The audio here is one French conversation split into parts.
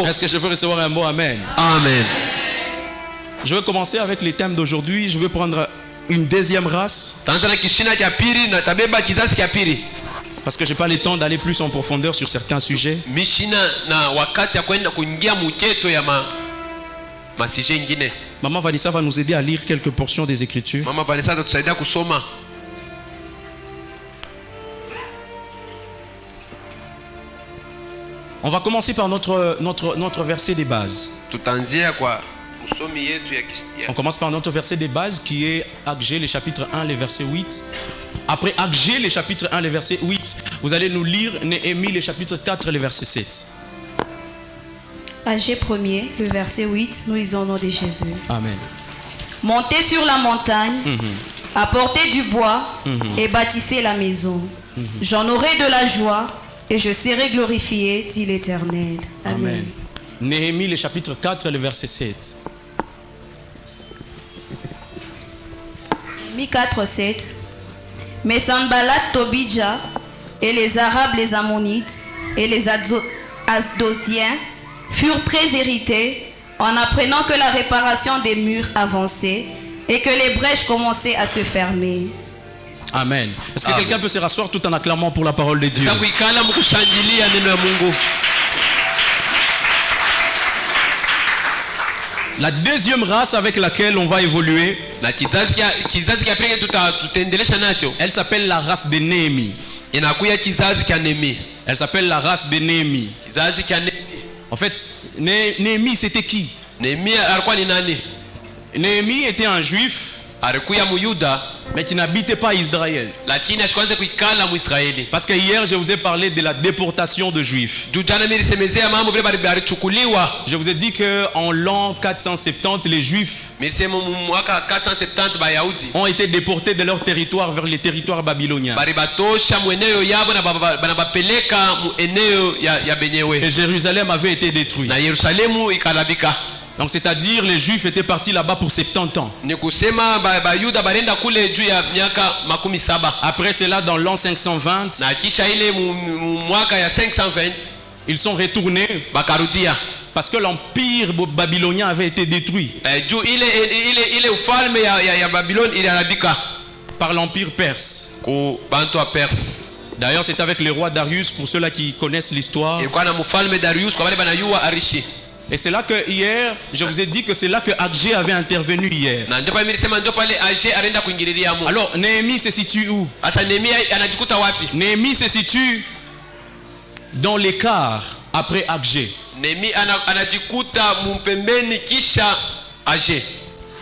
Est-ce que je peux recevoir un mot amen? Amen. Je vais commencer avec les thèmes d'aujourd'hui. Je vais prendre une deuxième race. Parce que je n'ai pas le temps d'aller plus en profondeur sur certains sujets. Maman Vanessa va nous aider à lire quelques portions des Écritures. On va commencer par notre verset des bases. On commence par notre verset des bases qui est Agé, le chapitre 1, le verset 8. Après Agé, le chapitre 1, le verset 8, vous allez nous lire Néhémie, le chapitre 4, le verset 7. Agé 1er, le verset 8, nous lisons au nom de Jésus. Amen. Montez sur la montagne, apportez du bois et bâtissez la maison. J'en aurai de la joie et je serai glorifié, dit l'Éternel. Amen. Néhémie, le chapitre 4, le verset 7. Néhémie 4, 7. Mais Sanballat, Tobidja et les Arabes, les Ammonites et les Asdodiens furent très irrités en apprenant que la réparation des murs avançait et que les brèches commençaient à se fermer. Amen. Est-ce que quelqu'un peut se rasseoir tout en acclamant pour la parole de Dieu? La deuxième race avec laquelle on va évoluer, elle s'appelle la race de Néhémie. Elle s'appelle la race de Néhémie. En fait, Néhémie c'était qui? Néhémie était un juif, mais qui n'habitait pas Israël. Parce que hier je vous ai parlé de la déportation de juifs. Je vous ai dit qu'en l'an 470 les juifs ont été déportés de leur territoire vers les territoires babyloniens. Et Jérusalem avait été détruit. Donc c'est-à-dire les juifs étaient partis là-bas pour 70 ans. Après cela, dans l'an 520, ils sont retournés parce que l'empire babylonien avait été détruit par l'empire perse. D'ailleurs c'est avec le roi Darius, pour ceux-là qui connaissent l'histoire. Et c'est là que hier, je vous ai dit que c'est là que Agé avait intervenu hier. Alors, Néhémie se situe où? Néhémie se situe dans l'écart après Agé.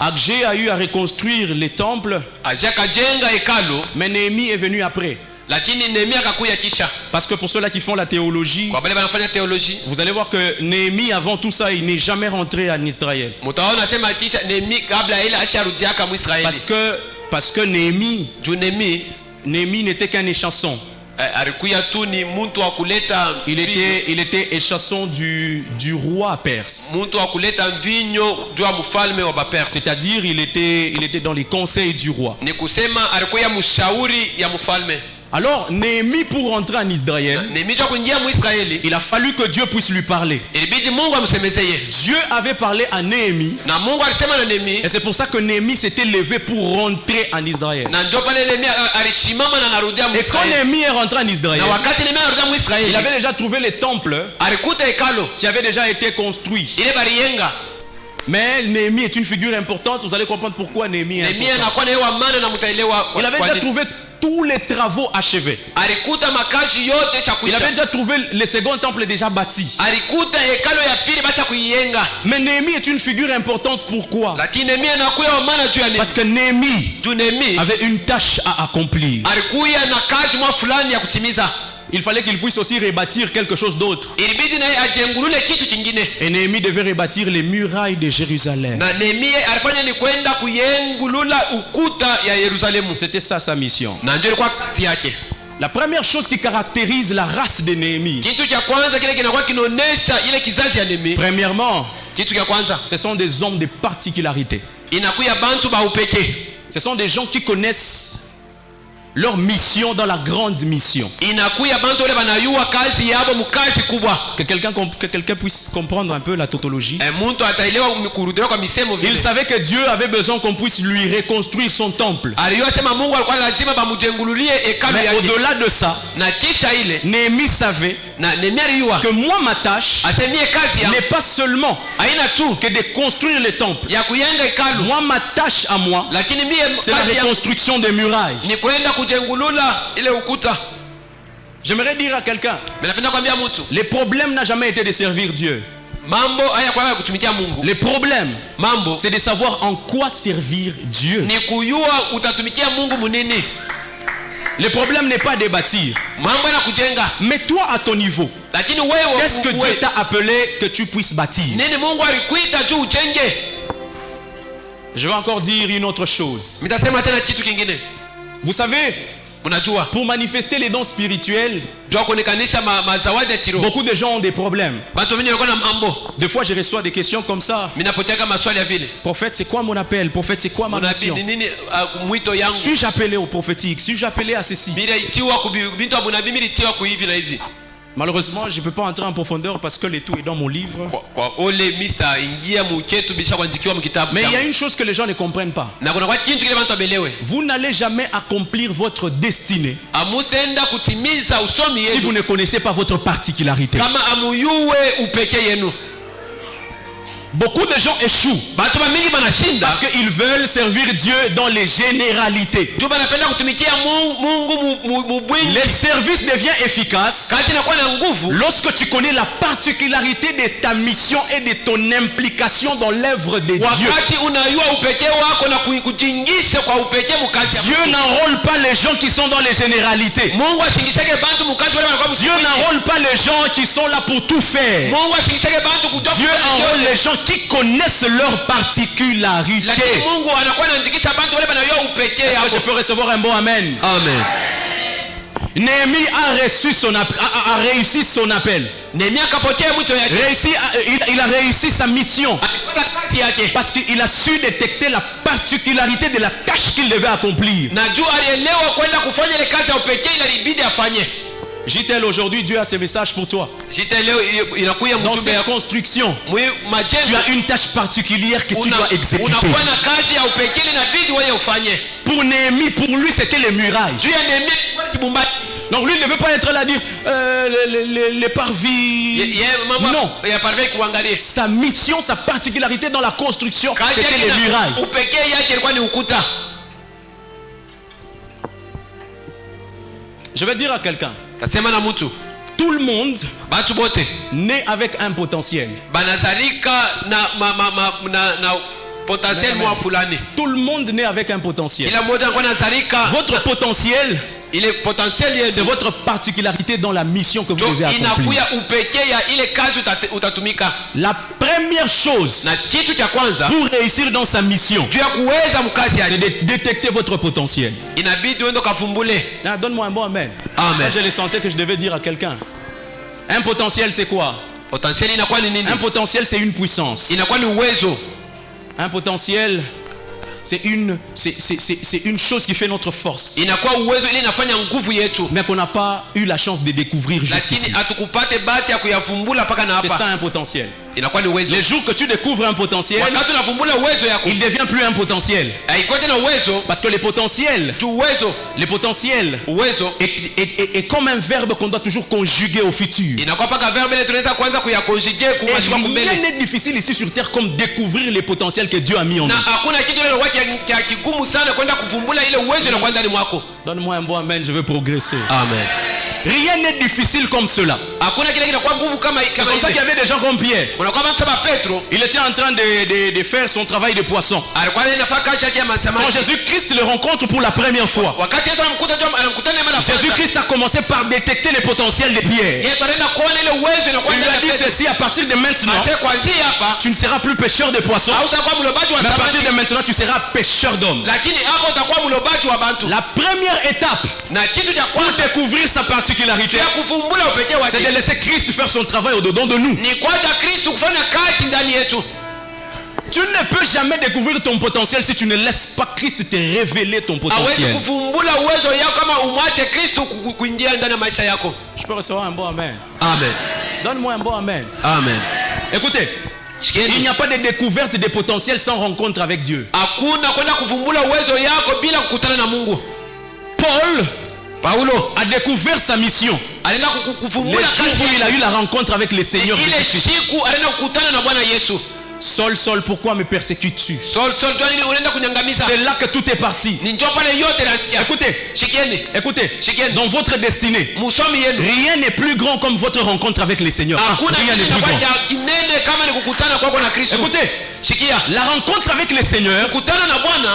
Agé a eu à reconstruire les temples, mais Néhémie est venu après. Parce que pour ceux-là qui font la théologie, vous allez voir que Néhémie avant tout ça, il n'est jamais rentré en Israël. Parce que Néhémie n'était qu'un échasson. Il était échasson du roi perse. C'est-à-dire il était dans les conseils du roi. Alors Néhémie, pour rentrer en Israël, il a fallu que Dieu puisse lui parler. Dieu avait parlé à Néhémie, et c'est pour ça que Néhémie s'était levé pour rentrer en Israël. Et quand Néhémie est rentré en Israël, il avait déjà trouvé les temples qui avaient déjà été construits. Mais Néhémie est une figure importante. Vous allez comprendre pourquoi Néhémie est important. Il avait déjà trouvé tous les travaux achevés. Il avait déjà trouvé le second temple déjà bâti. Mais Néhémie est une figure importante. Pourquoi? Parce que Néhémie avait une tâche à accomplir. Il fallait qu'il puisse aussi rebâtir quelque chose d'autre. Et Néhémie devait rebâtir les murailles de Jérusalem. C'était ça sa mission. La première chose qui caractérise la race de Néhémie, premièrement, ce sont des hommes de particularité. Ce sont des gens qui connaissent leur mission dans la grande mission. Que quelqu'un puisse comprendre un peu la tautologie. Il savait que Dieu avait besoin qu'on puisse lui reconstruire son temple. Mais au-delà de ça, Néhémie savait que moi ma tâche n'est pas seulement que de construire le temple. Moi ma tâche à moi, c'est la reconstruction des murailles. J'aimerais dire à quelqu'un, le problème n'a jamais été de servir Dieu. Le problème, c'est de savoir en quoi servir Dieu. Le problème n'est pas de bâtir. Mais toi à ton niveau, qu'est-ce que Dieu t'a appelé que tu puisses bâtir? Je vais encore dire une autre chose. Vous savez, pour manifester les dons spirituels, beaucoup de gens ont des problèmes. Des fois je reçois des questions comme ça. Prophète, c'est quoi mon appel? Prophète, c'est quoi ma mission? Suis-je appelé au prophétique? Suis-je appelé à ceci? Malheureusement, je ne peux pas entrer en profondeur parce que le tout est dans mon livre. Mais il y a une chose que les gens ne comprennent pas. Vous n'allez jamais accomplir votre destinée si vous ne connaissez pas votre particularité. Beaucoup de gens échouent parce qu'ils veulent servir Dieu dans les généralités. Le service devient efficace lorsque tu connais la particularité de ta mission et de ton implication dans l'œuvre de Dieu. Dieu n'enrôle pas les gens qui sont dans les généralités. Dieu n'enrôle pas les gens qui sont là pour tout faire. Dieu enrôle les gens qui connaissent leur particularité. Est-ce que je peux recevoir un bon amen? Amen. Néhémie a réussi son appel. Il a réussi sa mission parce qu'il a su détecter la particularité de la tâche qu'il devait accomplir. JTL, aujourd'hui, Dieu a ses messages pour toi. Dans cette construction, tu as une tâche particulière que tu dois exécuter. Pour Néhémie, pour lui, c'était les murailles. Donc lui ne veut pas être là à dire les parvis. Non. Sa mission, sa particularité dans la construction, c'était les murailles. Je vais dire à quelqu'un, tout le monde naît avec un potentiel. Tout le monde naît avec un potentiel. Votre potentiel, c'est votre particularité dans la mission que vous devez accomplir. La première chose pour réussir dans sa mission, c'est de détecter votre potentiel. Donne-moi un bon amen. Ça, je le sentais que je devais dire à quelqu'un. Un potentiel, c'est quoi? Un potentiel, c'est une puissance. Un potentiel, c'est une chose qui fait notre force, mais qu'on n'a pas eu la chance de découvrir jusqu'ici. C'est ça un potentiel. Les jours que tu découvres un potentiel, il ne devient plus un potentiel. Parce que le potentiel est comme un verbe qu'on doit toujours conjuguer au futur. Et rien n'est difficile ici sur terre comme découvrir les potentiels que Dieu a mis en nous. Donne-moi un bon amen, je veux progresser. Amen. Rien n'est difficile comme cela. C'est comme ça qu'il y avait des gens comme Pierre. Il était en train de faire son travail de poisson. Quand Jésus-Christ le rencontre pour la première fois, Jésus-Christ a commencé par détecter le potentiel de Pierre. Il lui a dit ceci: à partir de maintenant, tu ne seras plus pêcheur de poissons, mais à partir de maintenant, tu seras pêcheur d'hommes. La première étape pour découvrir sa particularité, c'est de laisser Christ faire son travail au-dedans de nous. Tu ne peux jamais découvrir ton potentiel si tu ne laisses pas Christ te révéler ton potentiel. Je peux recevoir un bon amen. Amen. Donne-moi un bon amen. Amen. Écoutez, il n'y a pas de découverte des potentiels sans rencontre avec Dieu. Paulo a découvert sa mission le jour où il a eu la rencontre avec le Seigneur Jésus-Christ. Saul, pourquoi me persécutes-tu? C'est là que tout est parti. Écoutez, dans votre destinée, rien n'est plus grand comme votre rencontre avec le Seigneur. Rien n'est plus grand. Écoutez, la rencontre avec le Seigneur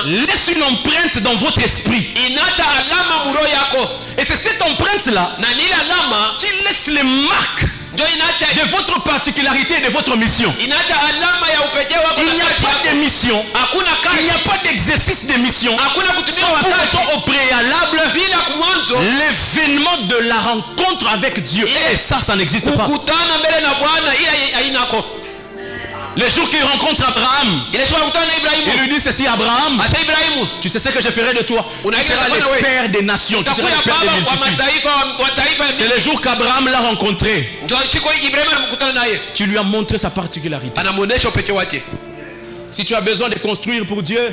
laisse une empreinte dans votre esprit. Et c'est cette empreinte-là qui laisse les marques de votre particularité et de votre mission. Il n'y a pas de mission, il n'y a pas d'exercice de mission sans au préalable l'événement de la rencontre avec Dieu. Et ça n'existe pas. Le jour qu'il rencontre Abraham, il lui dit ceci: Abraham, tu sais ce que je ferai de toi. Tu seras le père des nations, tu seras le père des multitudes. C'est le jour qu'Abraham l'a rencontré qui lui a montré sa particularité. Si tu as besoin de construire pour Dieu,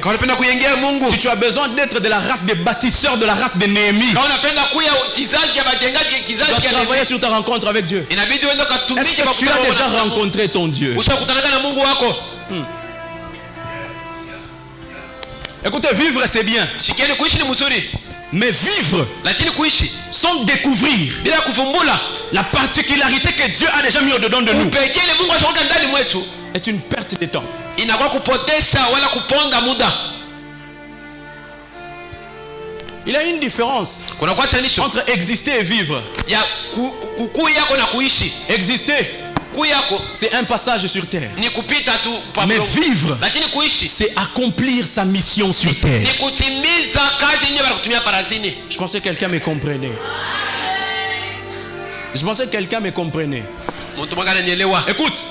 si tu as besoin d'être de la race des bâtisseurs, de la race de Néhémie, tu dois travailler sur ta rencontre avec Dieu. Est-ce que tu as déjà rencontré ton Dieu? Écoutez, vivre c'est bien, mais vivre sans découvrir la particularité que Dieu a déjà mis au-dedans de nous est une perte de temps. Il y a une différence entre exister et vivre. Exister, c'est un passage sur terre. Mais vivre, c'est accomplir sa mission sur terre. Je pensais que quelqu'un me comprenait. Écoute,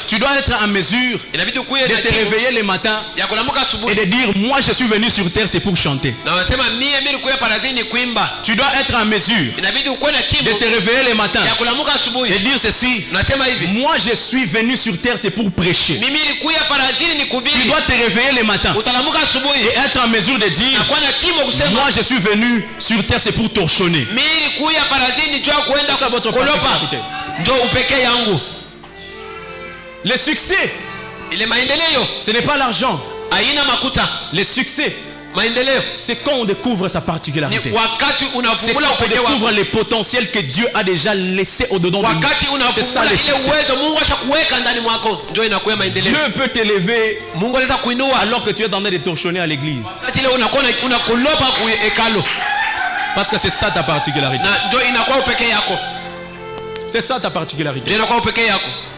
tu dois être en mesure de te réveiller le matin et de dire: moi je suis venu sur terre, c'est pour chanter. Tu dois être en mesure de te réveiller le matin et dire ceci: moi je suis venu sur terre, c'est pour prêcher. Tu dois te réveiller le matin et être en mesure de dire: moi je suis venu sur terre, c'est pour torchonner. C'est ça votre particularité. Le succès, ce n'est pas l'argent. Le succès, c'est quand on découvre sa particularité. C'est quand on découvre les potentiels que Dieu a déjà laissé au-dedans de nous. C'est ça le succès. Dieu peut t'élever alors que tu es en train de torchonner à l'église. Parce que c'est ça ta particularité. C'est ça ta particularité.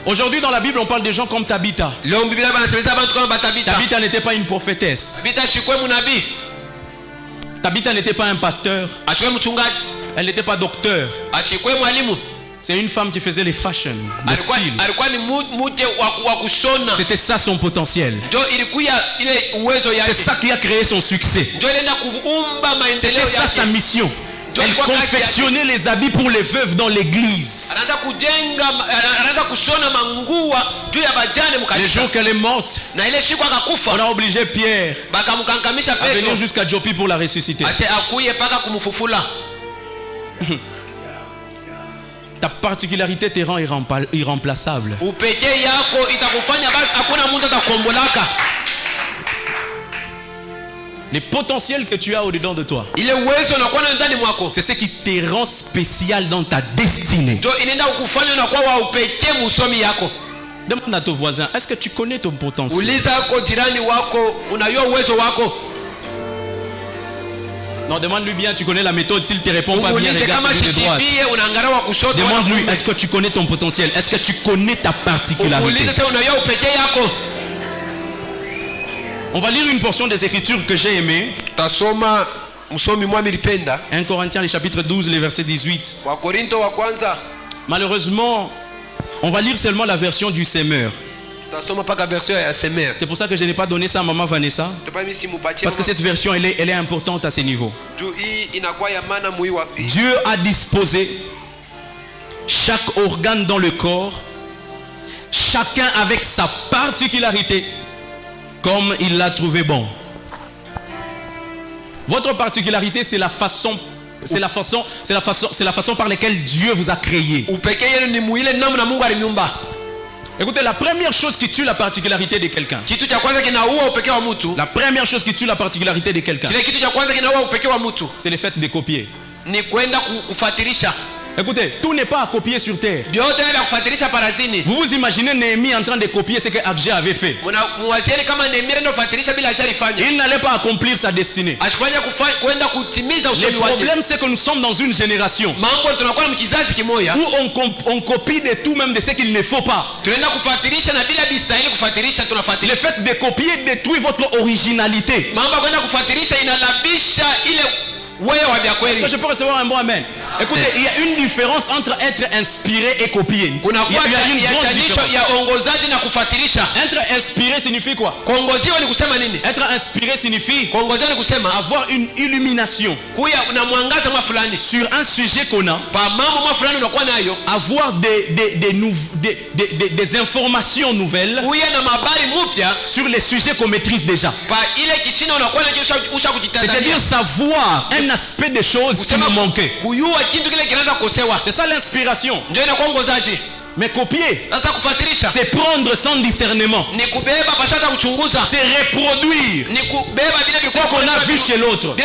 Aujourd'hui dans la Bible on parle de gens comme Tabitha. Tabitha n'était pas une prophétesse. Tabitha n'était pas un pasteur. Elle n'était pas docteur. C'est une femme qui faisait les fashion, le style. C'était ça son potentiel. C'est ça qui a créé son succès. C'était ça sa mission. Elle confectionnait les habits pour les veuves dans l'église. Le jour qu'elle est morte, on a obligé Pierre à venir jusqu'à Jopi pour la ressusciter. Ta particularité te rend irremplaçable. Les potentiels que tu as au-dedans de toi, c'est ce qui te rend spécial dans ta destinée. Demande à ton voisin: est-ce que tu connais ton potentiel? Non, demande-lui bien: tu connais la méthode? S'il te répond pas bien, regarde de droite. Demande-lui: est-ce que tu connais ton potentiel? Est-ce que tu connais ta particularité? On va lire une portion des Écritures que j'ai aimée. 1 Corinthiens, le chapitre 12, le verset 18. Malheureusement, on va lire seulement la version du Semeur. C'est pour ça que je n'ai pas donné ça à maman Vanessa. Parce que cette version, elle est importante à ce niveau. Dieu a disposé chaque organe dans le corps, chacun avec sa particularité, comme il l'a trouvé bon. Votre particularité, c'est la façon par laquelle Dieu vous a créé. Écoutez, la première chose qui tue la particularité de quelqu'un, la première chose qui tue la particularité de quelqu'un, c'est le fait de copier. Écoutez, tout n'est pas à copier sur terre. Vous vous imaginez Néhémie en train de copier ce que Abjé avait fait. Il n'allait pas accomplir sa destinée. Le problème, c'est que nous sommes dans une génération où on copie de tout, même de ce qu'il ne faut pas. Le fait de copier détruit votre originalité. Est-ce que je peux recevoir un bon amen? Écoutez, il y a une différence entre être inspiré et copier. Il y a une grande différence. Être inspiré signifie quoi? Être inspiré signifie avoir une illumination sur un sujet qu'on a, avoir des informations nouvelles sur les sujets qu'on maîtrise déjà. C'est-à-dire savoir un aspect des choses qui nous manquait. C'est ça l'inspiration. Mais copier, c'est prendre sans discernement. C'est reproduire ce qu'on a vu chez l'autre. Et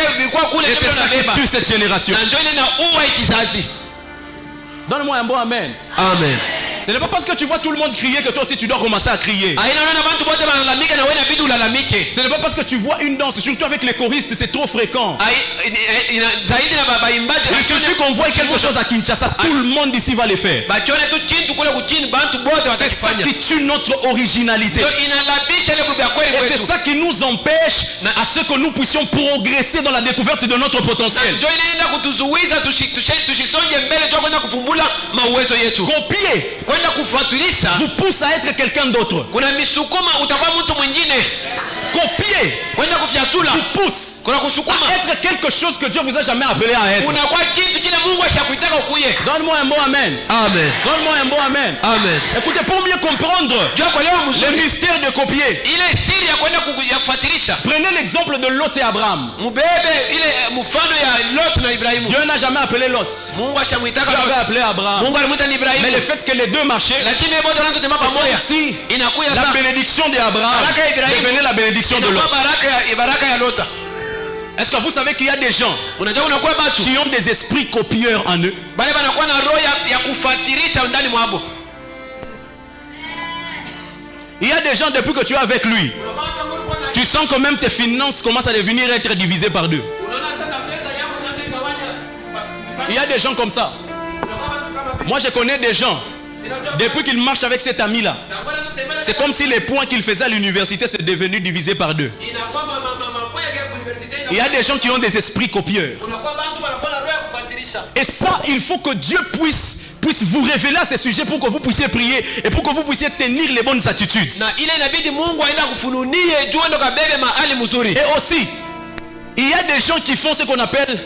c'est ça qui tue cette génération. Donne-moi un bon amen. Amen. Ce n'est pas parce que tu vois tout le monde crier que toi aussi tu dois commencer à crier. Ce n'est pas parce que tu vois une danse, surtout avec les choristes, c'est trop fréquent. Il suffit qu'on voit quelque chose à Kinshasa, tout le monde ici va le faire. C'est ça qui tue notre originalité. Et c'est ça qui nous empêche à ce que nous puissions progresser dans la découverte de notre potentiel. Copier vous pousse à être quelqu'un d'autre. Copier vous pousse à être quelque chose que Dieu vous a jamais appelé à être. Donne-moi un bon amen. Amen. Donne-moi un bon amen. Amen. Écoutez, pour mieux comprendre le mystère de copier, prenez l'exemple de Lot et Abraham. Dieu n'a jamais appelé Lot. Dieu avait appelé Abraham. Mais le fait que les deux marchaient, si la bénédiction d'Abraham devenait la bénédiction de Lot. Est-ce que vous savez qu'il y a des gens qui ont des esprits copieurs en eux? Il y a des gens, depuis que tu es avec lui, tu sens que même tes finances commencent à devenir être divisées par deux. Il y a des gens comme ça. Moi je connais des gens, depuis qu'ils marchent avec cet ami-là, c'est comme si les points qu'ils faisaient à l'université c'est devenu divisé par deux. Il y a des gens qui ont des esprits copieurs. Et ça, il faut que Dieu puisse vous révéler à ces sujets pour que vous puissiez prier et pour que vous puissiez tenir les bonnes attitudes. Et aussi, il y a des gens qui font ce qu'on appelle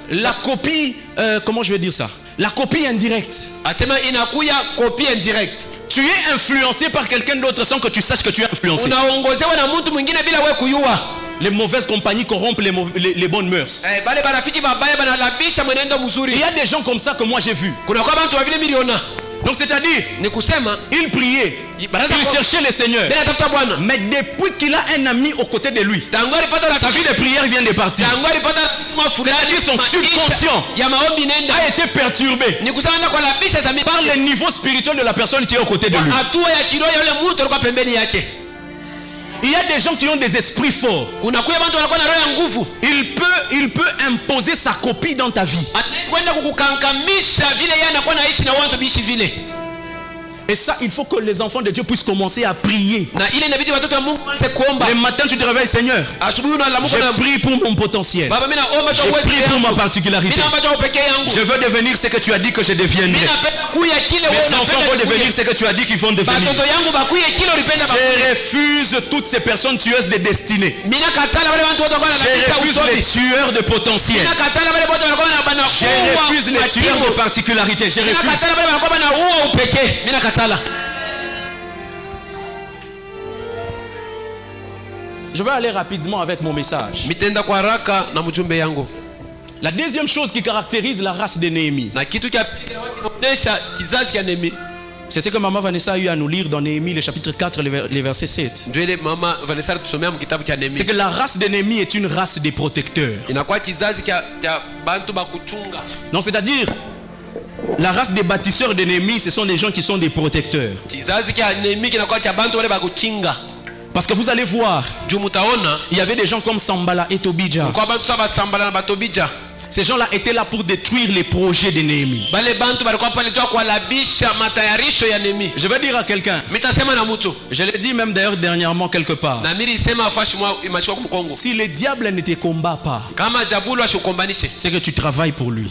la copie, comment je vais dire ça? La copie indirecte. Tu es influencé par quelqu'un d'autre sans que tu saches que tu es influencé. Les mauvaises compagnies corrompent les bonnes mœurs. Il y a des gens comme ça que moi j'ai vu. Donc c'est-à-dire, il priait, il cherchait le Seigneur. Mais depuis qu'il a un ami aux côtés de lui, sa vie de prière vient de partir. C'est-à-dire son subconscient a été perturbé par le niveau spirituel de la personne qui est aux côtés de lui. Il y a des gens qui ont des esprits forts. Il peut imposer sa copie dans ta vie. Et ça, il faut que les enfants de Dieu puissent commencer à prier. Le matin, tu te réveilles, Seigneur. Je prie pour mon potentiel. Je prie pour ma particularité. Je veux devenir ce que tu as dit que je deviendrai. Mes enfants vont devenir ce que tu as dit qu'ils vont devenir. Je refuse toutes ces personnes tueuses de destinée. Je refuse les tueurs de potentiel. Je refuse les tueurs de particularité. Je refuse. Je vais aller rapidement avec mon message. La deuxième chose qui caractérise la race de Néhémie, c'est ce que Maman Vanessa a eu à nous lire dans Néhémie, le chapitre 4, le verset 7. C'est que la race de Néhémie est une race des protecteurs. Non, c'est-à-dire, la race des bâtisseurs de Néhémie, ce sont des gens qui sont des protecteurs. Parce que vous allez voir, il y avait des gens comme Sambala et Tobija. Ces gens-là étaient là pour détruire les projets de Néhémie. Je vais dire à quelqu'un, je l'ai dit même d'ailleurs dernièrement quelque part, si le diable ne te combat pas, c'est que tu travailles pour lui.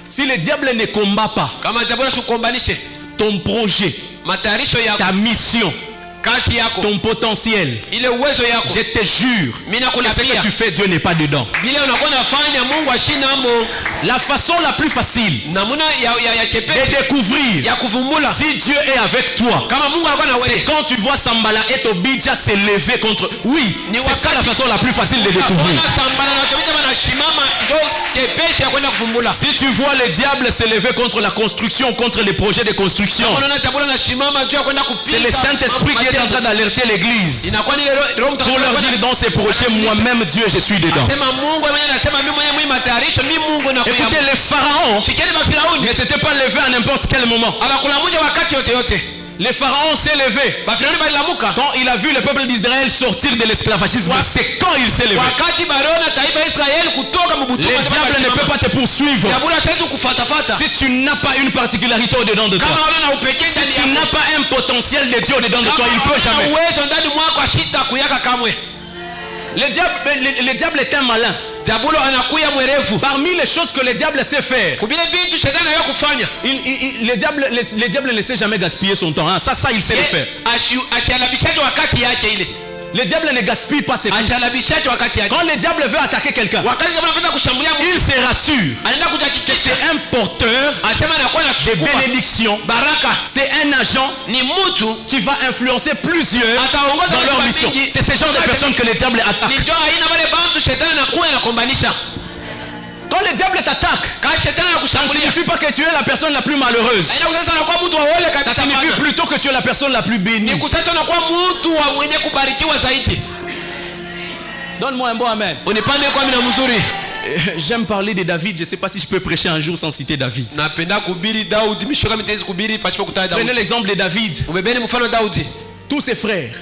Si le diable ne combat pas ton projet, ta mission, ton potentiel, je te jure que ce que tu fais, Dieu n'est pas dedans. La façon la plus facile de découvrir si Dieu est avec toi, c'est quand tu vois Sambala et Tobija se lever contre. Oui, c'est ça la façon la plus facile de découvrir. Si tu vois le diable se lever contre la construction, contre les projets de construction, c'est le Saint-Esprit qui est en train d'alerter l'église pour leur dire dans ces projets, moi-même Dieu, je suis dedans. Écoutez, les pharaons ne s'étaient pas levés à n'importe quel moment. Les pharaons s'est levé quand il a vu le peuple d'Israël sortir de l'esclavagisme. C'est quand il s'est levé. Le diable ne peut pas te poursuivre si tu n'as pas une particularité au-dedans de toi. Si tu n'as pas un potentiel de Dieu au-dedans de toi, il ne peut jamais. Le diable est un malin. Parmi les choses que le diable sait faire, le diable ne sait jamais gaspiller son temps. Ça il sait le faire. Le diable ne gaspille pas ses coups. Quand le diable veut attaquer quelqu'un, il se rassure que c'est un porteur de bénédiction. C'est un agent qui va influencer plusieurs dans leur mission. C'est ce genre de personnes que le diable attaque. Quand le diable t'attaque, ça ne signifie pas que tu es la personne la plus malheureuse. Ça signifie plutôt que tu es la personne la plus bénie. Donne-moi un bon amen. J'aime parler de David. Je ne sais pas si je peux prêcher un jour sans citer David. Prenez l'exemple de David. Tous ses frères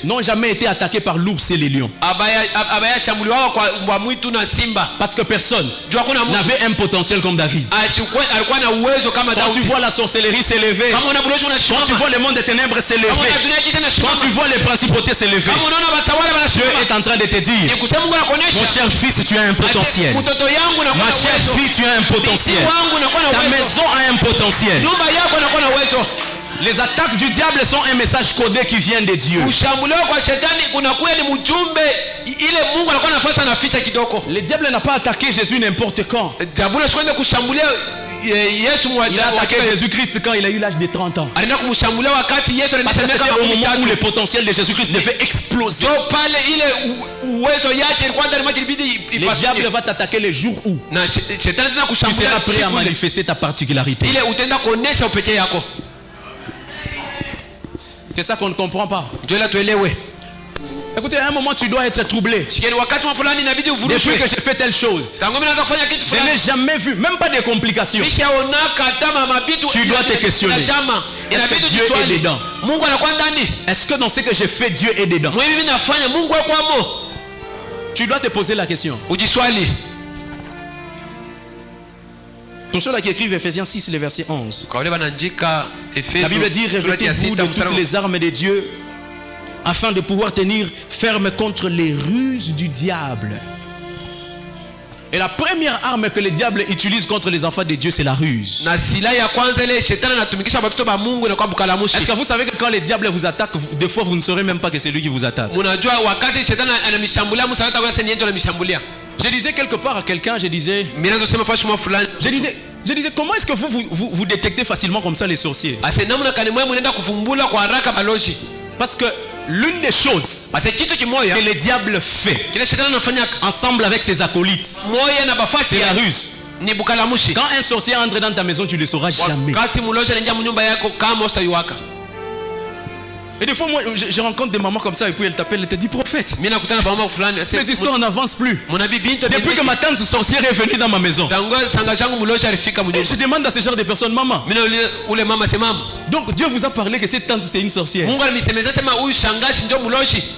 n'ont jamais été attaqués par l'ours et les lions. Parce que personne n'avait un potentiel comme David. Quand tu vois la sorcellerie s'élever, quand tu vois le monde des ténèbres s'élever, quand tu vois les principautés s'élever, Dieu est en train de te dire, mon cher fils, tu as un potentiel. Ma chère fille, tu as un potentiel. Ta maison a un potentiel. Les attaques du diable sont un message codé qui vient de Dieu. Le diable n'a pas attaqué Jésus n'importe quand. Il a attaqué Jésus-Christ quand il a eu l'âge de 30 ans. Parce que c'était au moment où le potentiel de Jésus-Christ devait exploser. Le diable va t'attaquer le jour où tu seras prêt à manifester ta particularité. C'est ça qu'on ne comprend pas. Écoutez, à un moment tu dois être troublé. Depuis que j'ai fait telle chose, je n'ai jamais vu, même pas de complications. Tu dois te questionner. Est-ce que Dieu est dedans? Est-ce que dans ce que j'ai fait, Dieu est dedans? Tu dois te poser la question. Pour ceux-là qui écrivent Ephésiens 6, le verset 11. La Bible dit, revêtez-vous de toutes les armes de Dieu afin de pouvoir tenir ferme contre les ruses du diable. Et la première arme que le diable utilise contre les enfants de Dieu, c'est la ruse. Est-ce que vous savez que quand le diable vous attaque, des fois vous ne saurez même pas que c'est lui qui vous attaque. Je disais quelque part à quelqu'un, je disais, comment est-ce que vous détectez facilement comme ça les sorciers? Parce que l'une des choses que le diable fait ensemble avec ses acolytes, c'est la ruse. Quand un sorcier entre dans ta maison, tu ne le sauras jamais. Et des fois, moi, je rencontre des mamans comme ça et puis elle t'appelle et te dit prophète. Les histoires n'avancent plus. Depuis que ma tante sorcière est venue dans ma maison, et je demande à ce genre de personnes, maman. Donc Dieu vous a parlé que cette tante c'est une sorcière.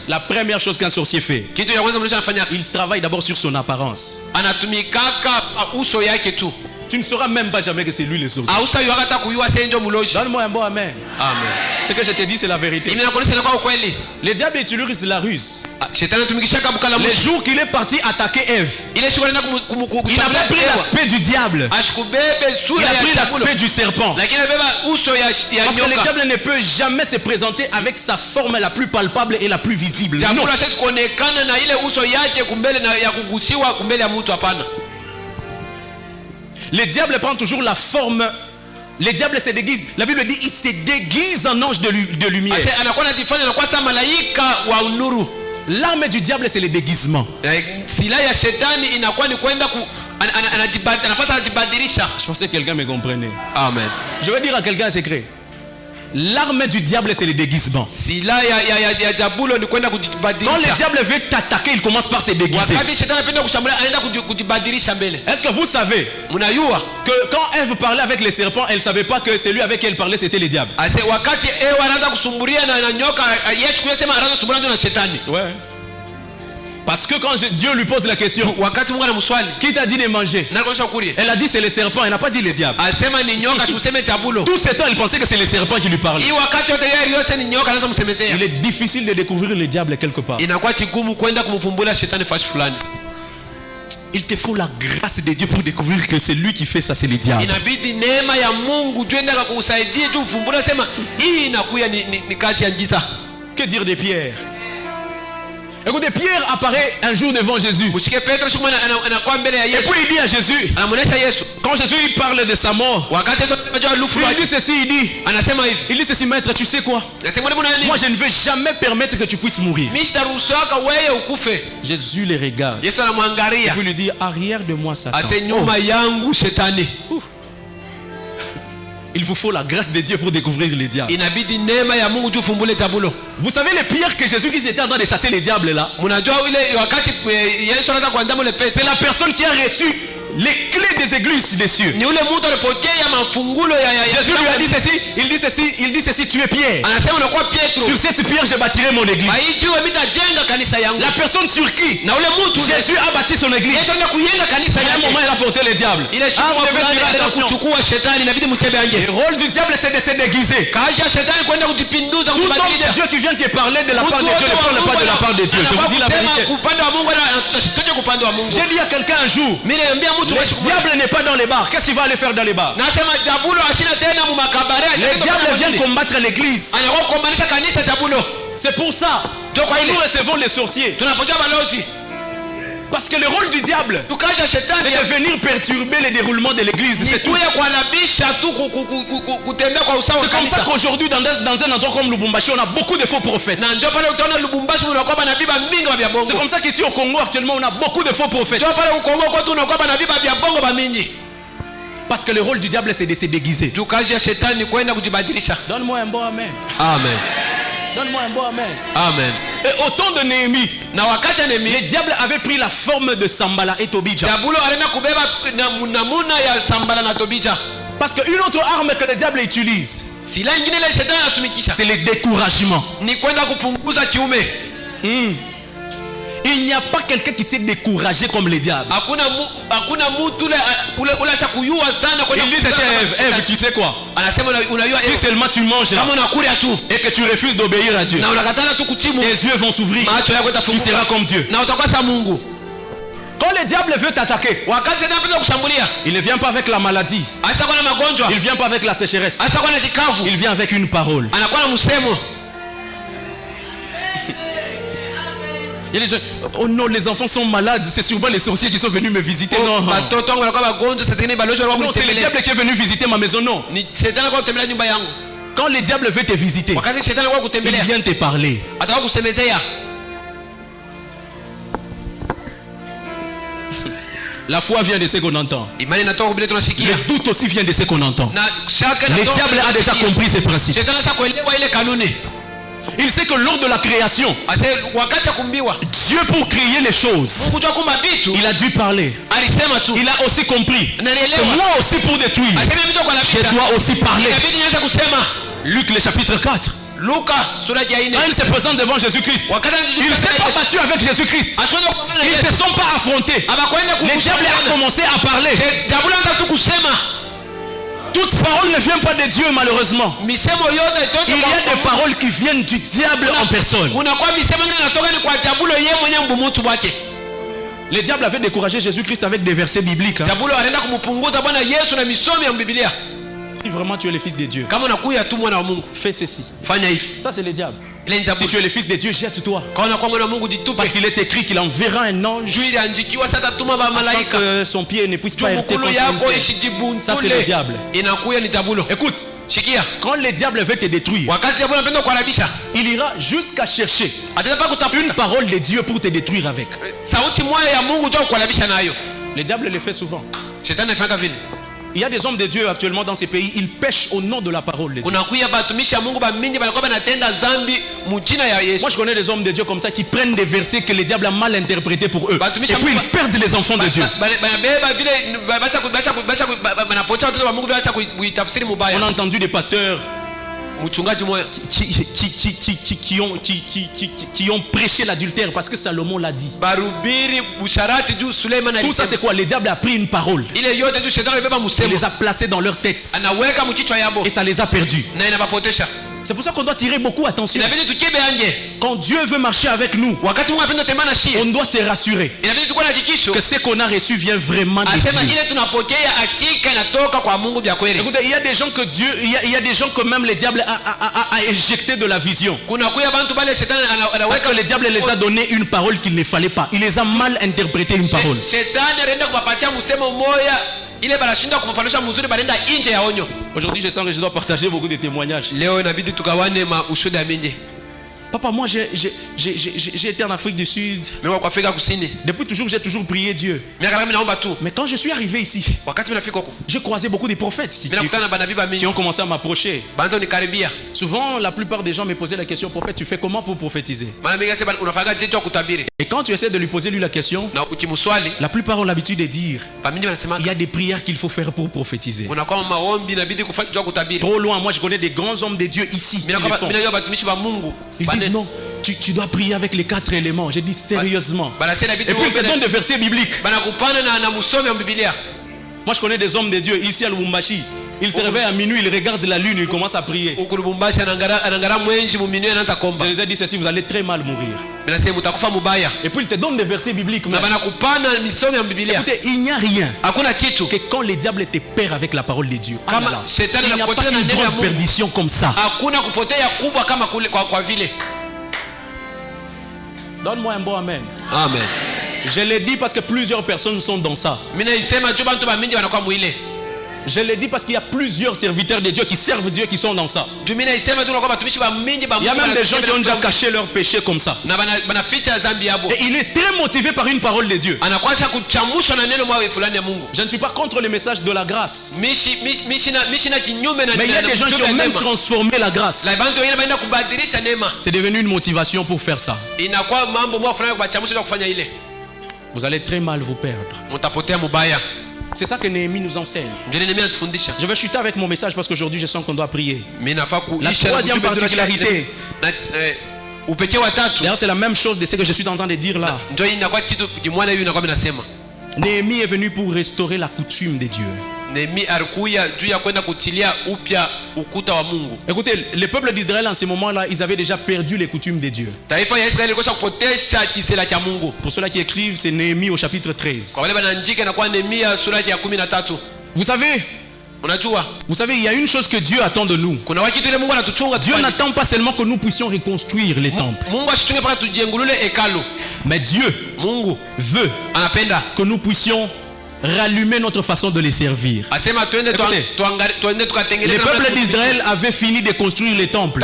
La première chose qu'un sorcier fait, il travaille d'abord sur son apparence. Tu ne sauras même pas jamais que c'est lui le sorcier. Donne-moi un bon amen. Amen. Ce que je te dis, c'est la vérité. Le diable utilise la ruse. Le jour qu'il est parti attaquer Ève, il n'a pas pris l'aspect du diable. Il a pris l'aspect du serpent. Parce que le diable ne peut jamais se présenter avec sa forme la plus palpable et la plus visible. Non. Le diable prend toujours la forme. Le diable se déguise. La Bible dit il se déguise en ange de lumière. L'arme du diable c'est le déguisement. Je pensais que quelqu'un me comprenait. Amen. Je vais dire à quelqu'un un secret. L'arme du diable c'est le déguisement. Quand le diable veut t'attaquer, il commence par se déguiser. Est-ce que vous savez que quand Ève parlait avec les serpents, elle ne savait pas que celui avec qui elle parlait c'était le diable? Ouais. Parce que quand Dieu lui pose la question, qui t'a dit de manger? Elle a dit c'est le serpent, elle n'a pas dit le diable. Tout ce temps elle pensait que c'est le serpent qui lui parlait. Il est difficile de découvrir le diable quelque part. Il te faut la grâce de Dieu pour découvrir que c'est lui qui fait ça, c'est le diable. Que dire de Pierre? Écoutez, Pierre apparaît un jour devant Jésus. Et puis il dit à Jésus, quand Jésus parle de sa mort, il dit ceci, il dit ceci, maître, tu sais quoi? Moi je ne veux jamais permettre que tu puisses mourir. Jésus les regarde. Et puis il lui dit, arrière de moi Satan. Il vous faut la grâce de Dieu pour découvrir les diables. Vous savez les pierres que Jésus était en train de chasser les diables là? C'est la personne qui a reçu les clés des églises des cieux. Jésus lui a dit ceci, il dit ceci, tu es Pierre. Sur cette pierre je bâtirai mon église. La personne sur qui Jésus a bâti son église, à un moment il a porté le diable. Vous devez faire attention. Le rôle du diable c'est de se déguiser. Tout homme de Dieu qui vient te parler de la part de Dieu ne parle pas de la part de Dieu. Je vous dis la vérité. J'ai dit à quelqu'un un jour, le diable n'est pas dans les bars. Qu'est-ce qu'il va aller faire dans les bars? Le diable vient combattre l'église. C'est pour ça que nous recevons les sorciers. Parce que le rôle du diable, c'est de venir perturber le déroulement de l'église. C'est tout. C'est comme ça qu'aujourd'hui, dans un endroit comme Lubumbashi, on a beaucoup de faux prophètes. C'est comme ça qu'ici au Congo, actuellement, on a beaucoup de faux prophètes. Parce que le rôle du diable, c'est de se déguiser. Donne-moi un bon amen. Amen. Donne-moi un bon amen. Amen. Et au temps de Néhémie, le diable avait pris la forme de Sambala et Tobija. Parce qu'une autre arme que le diable utilise, c'est le découragement. Il Il n'y a pas quelqu'un qui s'est découragé comme le diable. Il dit ceci à Ève, tu sais quoi? Si seulement tu manges là, et que tu refuses d'obéir à Dieu, tes yeux vont s'ouvrir, tu seras comme Dieu. Quand le diable veut t'attaquer, il ne vient pas avec la maladie, il ne vient pas avec la sécheresse, il vient avec une parole. Il y a des gens, oh non, les enfants sont malades, c'est sûrement les sorciers qui sont venus me visiter. Non, non, c'est le diable qui est venu visiter ma maison. Non. Quand le diable veut te visiter, il vient te parler. La foi vient de ce qu'on entend. Le doute aussi vient de ce qu'on entend. Le diable a déjà compris ces principes. Il sait que lors de la création, Dieu pour créer les choses, il a dû parler. Il a aussi compris que moi aussi pour détruire, je dois aussi parler. Luc le chapitre 4. Quand il se présente devant Jésus-Christ, il ne s'est pas battu avec Jésus-Christ. Ils ne se sont pas affrontés. Le diable a commencé à parler. Toute parole ne vient pas de Dieu, malheureusement. Il y a des paroles qui viennent du diable en personne. Le diable avait découragé Jésus-Christ avec des versets bibliques. Si vraiment tu es le fils de Dieu, fais ceci. Ça c'est le diable. Si tu es le fils de Dieu, jette-toi. Parce qu'il est écrit qu'il enverra un ange afin que son pied ne puisse pas heurter contre une. Ça c'est le diable. Écoute, quand le diable veut te détruire, il ira jusqu'à chercher une parole de Dieu pour te détruire avec. Le diable le fait souvent. Il y a des hommes de Dieu actuellement dans ces pays, ils pêchent au nom de la parole de Dieu. Moi je connais des hommes de Dieu comme ça qui prennent des versets que le diable a mal interprétés pour eux. Et puis ils perdent les enfants de Dieu. On a entendu des pasteurs qui ont prêché l'adultère parce que Salomon l'a dit. Tout ça c'est quoi? Le diable a pris une parole, il les a placés dans leur tête et ça les a perdus. C'est pour ça qu'on doit tirer beaucoup attention. Quand Dieu veut marcher avec nous, on doit se rassurer que ce qu'on a reçu vient vraiment de Dieu. Écoutez, il y a des gens que Dieu, il y a des gens que même le diable a éjecté de la vision. Parce que le diable les a donné une parole qu'il ne fallait pas. Il les a mal interprété une parole. Aujourd'hui je sens que je dois partager beaucoup de témoignages. Papa, moi j'ai été en Afrique du Sud. Depuis toujours j'ai toujours prié Dieu. Mais quand je suis arrivé ici, j'ai croisé beaucoup de prophètes qui ont commencé à m'approcher. Souvent la plupart des gens me posaient la question: prophète, tu fais comment pour prophétiser? Et quand tu essaies de lui poser lui la question, la plupart ont l'habitude de dire: il y a des prières qu'il faut faire pour prophétiser. Trop loin, moi je connais des grands hommes de Dieu ici qui le font. Ils disent non, tu dois prier avec les 4 éléments. J'ai dit sérieusement. Et puis ils te donnent des versets bibliques. Moi je connais des hommes de Dieu ici à Lubumbashi. Ils se réveillent à minuit, ils regardent la lune, ils commencent à prier. Je les ai dit ceci: vous allez très mal mourir. Et puis ils te donnent des versets bibliques. Écoutez, il n'y a rien que quand le diable te perd avec la parole de Dieu. Il n'y a pas une grande perdition comme ça. Donne-moi un bon amen. Amen. Je l'ai dit parce que plusieurs personnes sont dans ça. Je l'ai dit parce qu'il y a plusieurs serviteurs de Dieu qui servent Dieu qui sont dans ça. Il y a même des gens qui ont déjà caché leurs péchés comme ça. Et il est très motivé par une parole de Dieu. Je ne suis pas contre le message de la grâce. Mais il y a des gens qui ont même transformé la grâce. C'est devenu une motivation pour faire ça. Vous allez très mal vous perdre. C'est ça que Néhémie nous enseigne. Je vais chuter avec mon message parce qu'aujourd'hui je sens qu'on doit prier. La troisième particularité D'ailleurs, c'est la même chose de ce que je suis en train de dire là. Néhémie est venu pour restaurer la coutume de Dieu. Écoutez, le peuple d'Israël en ce moment-là, ils avaient déjà perdu les coutumes de Dieu. Pour ceux-là qui écrivent, c'est Néhémie au chapitre 13. Vous savez, il y a une chose que Dieu attend de nous. Dieu n'attend pas seulement que nous puissions reconstruire les temples. Mais Dieu veut que nous puissions rallumer notre façon de les servir. Écoutez, le peuple d'Israël avait fini de construire les temples.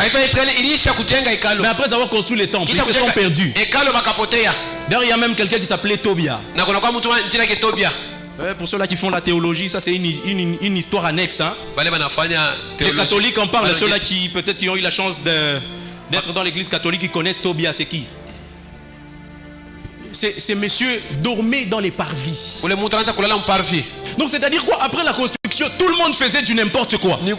Mais après avoir construit les temples, ils se sont perdus. D'ailleurs, il y a même quelqu'un qui s'appelait Tobia. Pour ceux-là qui font la théologie, ça c'est une histoire annexe. Hein? Les catholiques en parlent. Ceux-là qui peut-être qui ont eu la chance d'être dans l'église catholique, qui connaissent Tobia, c'est qui? Ces messieurs dormaient dans les parvis. Donc c'est-à-dire quoi? Après la construction, tout le monde faisait du n'importe quoi. Les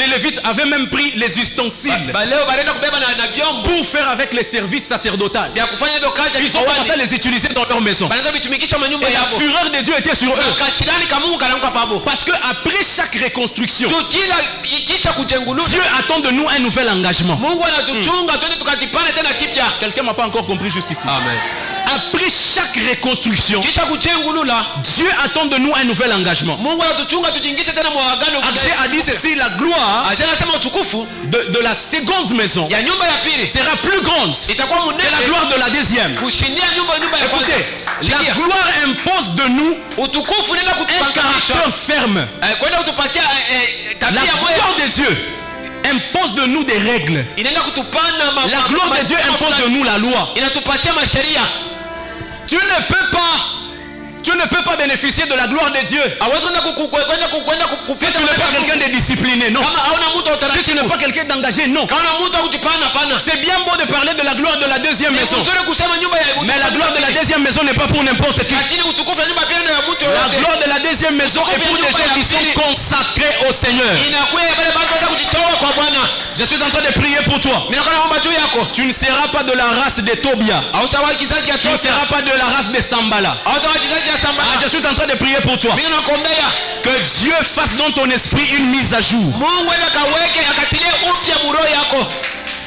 Lévites avaient même pris les ustensiles pour faire avec les services sacerdotaux. Ils ont commencé à les utiliser dans leur maison. Et la fureur de Dieu était sur eux. Parce qu'après chaque reconstruction, Dieu attend de nous un nouvel engagement. Quelqu'un m'a pas encore compris jusqu'ici. Amen. Après chaque reconstruction, Dieu attend de nous un nouvel engagement. Agé a dit ceci: la gloire de la seconde maison sera plus grande que la gloire de la deuxième. Écoutez, la gloire impose de nous un caractère ferme. La gloire de Dieu impose de nous des règles. La gloire de Dieu impose de nous la loi. Tu ne peux pas bénéficier de la gloire de Dieu si tu n'es pas quelqu'un de discipliné, non. Si tu n'es pas quelqu'un d'engagé, non. C'est bien beau de parler de la gloire de la deuxième maison, mais la gloire de la deuxième maison n'est pas pour n'importe qui. La gloire de la deuxième maison est pour des gens qui sont consacrés au Seigneur. Je suis en train de prier pour toi. Tu ne seras pas de la race de Tobia. Tu ne seras pas de la race de Sambala. Je suis en train de prier pour toi. Que Dieu fasse dans ton esprit une mise à jour.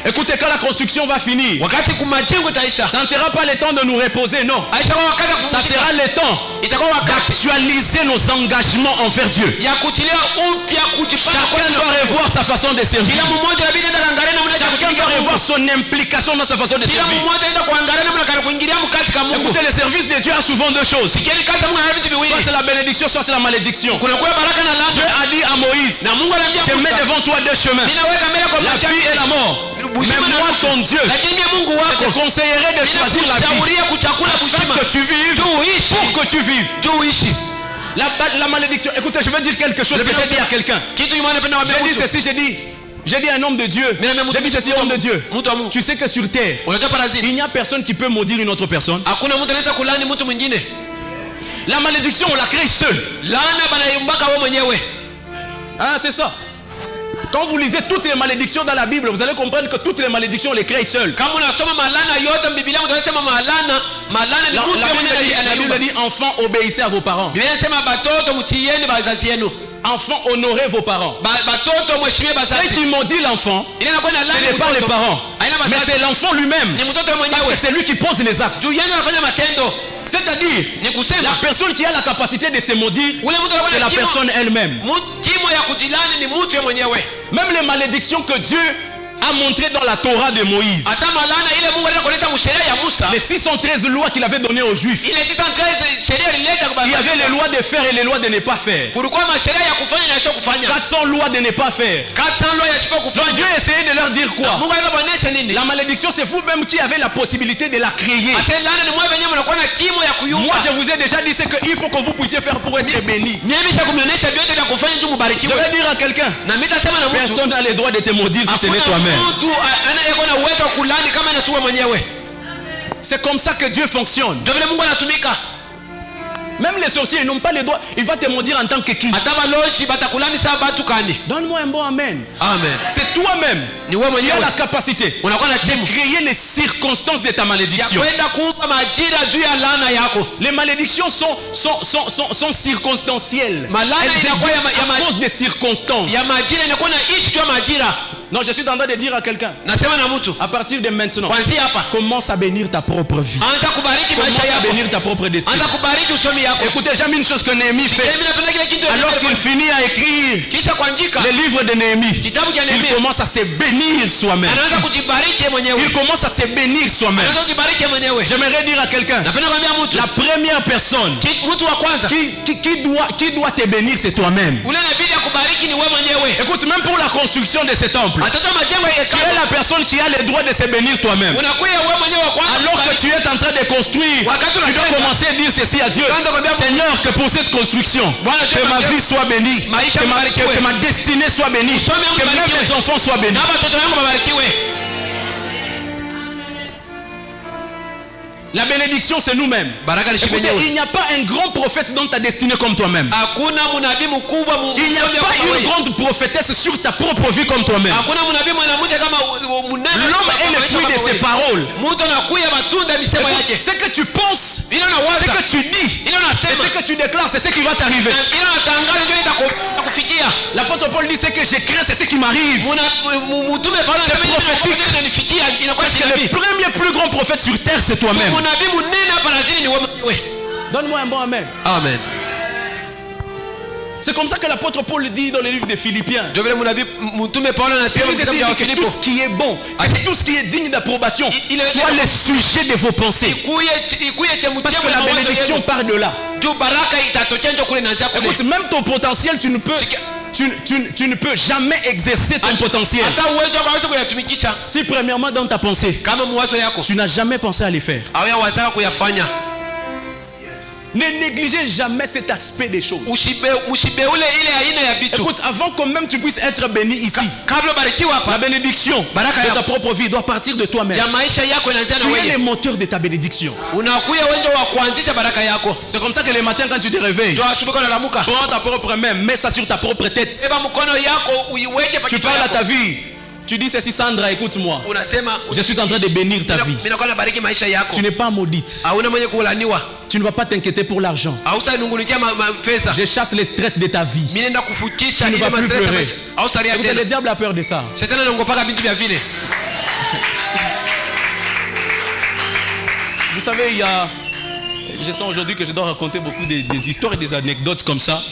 Écoutez, quand la construction va finir, ça ne sera pas le temps de nous reposer, non. Ça sera le temps d'actualiser nos engagements envers Dieu. Chacun doit revoir sa façon de servir. Chacun doit revoir son implication dans sa façon de servir. Écoutez, le service de Dieu a souvent deux choses. Soit c'est la bénédiction, soit c'est la malédiction. Dieu a dit à Moïse: je mets devant toi deux chemins, la vie et la mort. Mais moi, ton Dieu, je te conseillerais de choisir la vie afin que tu vives, pour que tu vives. La malédiction. Écoutez, je vais dire quelque chose que j'ai dit à quelqu'un. J'ai dit ceci, j'ai dit à un homme de Dieu. J'ai dit ceci, homme de Dieu. Tu sais que sur terre, il n'y a personne qui peut maudire une autre personne. La malédiction, on la crée seule. Ah, c'est ça. Quand vous lisez toutes les malédictions dans la Bible, vous allez comprendre que toutes les malédictions, on les crée seules. La Bible dit: enfants, obéissez à vos parents. Enfants, honorez vos parents. Ceux qui maudit l'enfant, ce n'est pas les parents, mais c'est l'enfant lui-même. Parce que c'est lui qui pose les actes. C'est-à-dire, la personne qui a la capacité de se maudire, c'est la personne elle-même. Même les malédictions que Dieu a montré dans la Torah de Moïse, les 613 lois qu'il avait données aux Juifs, il y avait les lois de faire et les lois de ne pas faire. 400 lois de ne pas faire. Donc Dieu essayait de leur dire quoi? La malédiction, c'est vous-même qui avez la possibilité de la créer. Moi je vous ai déjà dit ce qu'il faut que vous puissiez faire pour être béni. Je vais dire à quelqu'un: personne n'a le droit de te maudire si ce n'est toi-même. C'est comme ça que Dieu fonctionne. Même les sorciers, ils n'ont pas les droits. Il va te maudire en tant que qui? Donne-moi un bon amen. Amen. C'est toi-même qui as la capacité de créer les circonstances de ta malédiction. Les malédictions sont circonstancielles. Elles à cause des circonstances. Non, je suis en train de dire à quelqu'un, à partir de maintenant, commence à bénir ta propre vie. Commence à bénir ta propre destinée. Écoutez, j'aime une chose que Néhémie fait. Alors qu'il finit à écrire le livre de Néhémie, il commence à se bénir soi-même. Il commence à se bénir soi-même. J'aimerais dire à quelqu'un, la première personne qui doit te bénir, c'est toi-même. Écoute, même pour la construction de ce temple, tu es la personne qui a le droit de se bénir toi-même. Alors que tu es en train de construire, tu dois commencer à dire ceci à Dieu: Seigneur, que pour cette construction, que ma vie soit bénie, que ma destinée soit bénie, que même mes enfants soient bénis. La bénédiction, c'est nous-mêmes. Écoutez, il n'y a pas un grand prophète dans ta destinée comme toi-même. Il n'y a pas une grande prophétesse sur ta propre vie comme toi-même. L'homme est le fruit de ses paroles. Écoute, ce que tu penses, ce que tu dis, et ce que tu déclares, c'est ce qui va t'arriver. L'apôtre Paul dit: ce que je crains, c'est ce qui m'arrive. C'est prophétique. Parce que le premier plus grand prophète sur terre, c'est toi-même. Donne-moi un bon amen. Amen. C'est comme ça que l'apôtre Paul dit dans le livre des Philippiens. Que tout ce qui est bon, que tout ce qui est digne d'approbation soit le sujet de vos pensées. Parce que la bénédiction part de là. Écoute, même ton potentiel, tu ne peux jamais exercer ton potentiel si premièrement dans ta pensée tu n'as jamais pensé à les faire. Ne négligez jamais cet aspect des choses. Écoute, avant que même tu puisses être béni ici, la bénédiction de ta propre vie doit partir de toi-même. Tu es le moteur de ta bénédiction. C'est comme ça que le matin, quand tu te réveilles, prends ta propre main, mets ça sur ta propre tête. Tu parles à ta vie. Tu dis ceci: Sandra, écoute-moi. Je suis en train de bénir ta vie. Tu n'es pas maudite. Tu ne vas pas t'inquiéter pour l'argent. Je chasse les stress de ta vie. Tu ne vas plus pleurer. Écoutez, le diable a peur de ça. Vous savez, je sens aujourd'hui que je dois raconter beaucoup des histoires et des anecdotes comme ça.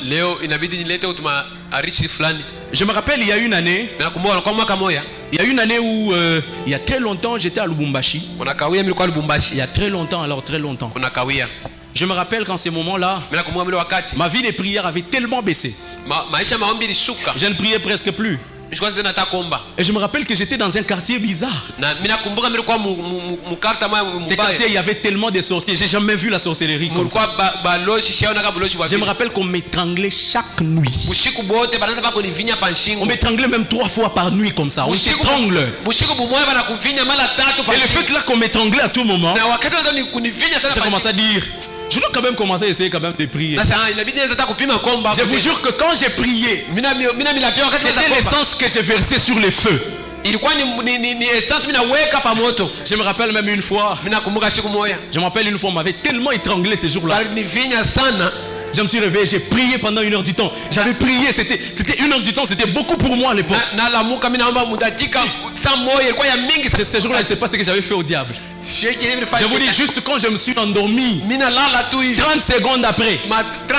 Je me rappelle, il y a une année où, il y a très longtemps, j'étais à Lubumbashi. Il y a très longtemps, alors très longtemps. Je me rappelle qu'en ces moments-là, ma vie de prière avait tellement baissé. Je ne priais presque plus. Et je me rappelle que j'étais dans un quartier bizarre. Ce quartier, il y avait tellement de sorciers. J'ai jamais vu la sorcellerie comme ça. Je me rappelle qu'on m'étranglait chaque nuit. On m'étranglait même 3 fois par nuit comme ça. On t'étrangle. Et le fait là qu'on m'étranglait à tout moment, j'ai commencé à dire: je dois quand même commencer à essayer quand même de prier. Je vous jure que quand j'ai prié, c'était l'essence que j'ai versée sur le feu. Je me rappelle même une fois, on m'avait tellement étranglé ce jour-là. Je me suis réveillé, j'ai prié pendant 1 heure du temps. J'avais prié, c'était 1 heure du temps, c'était beaucoup pour moi à l'époque. Ce jour-là, je ne sais pas ce que j'avais fait au diable. Je vous dis, juste quand je me suis endormi, 30 secondes après,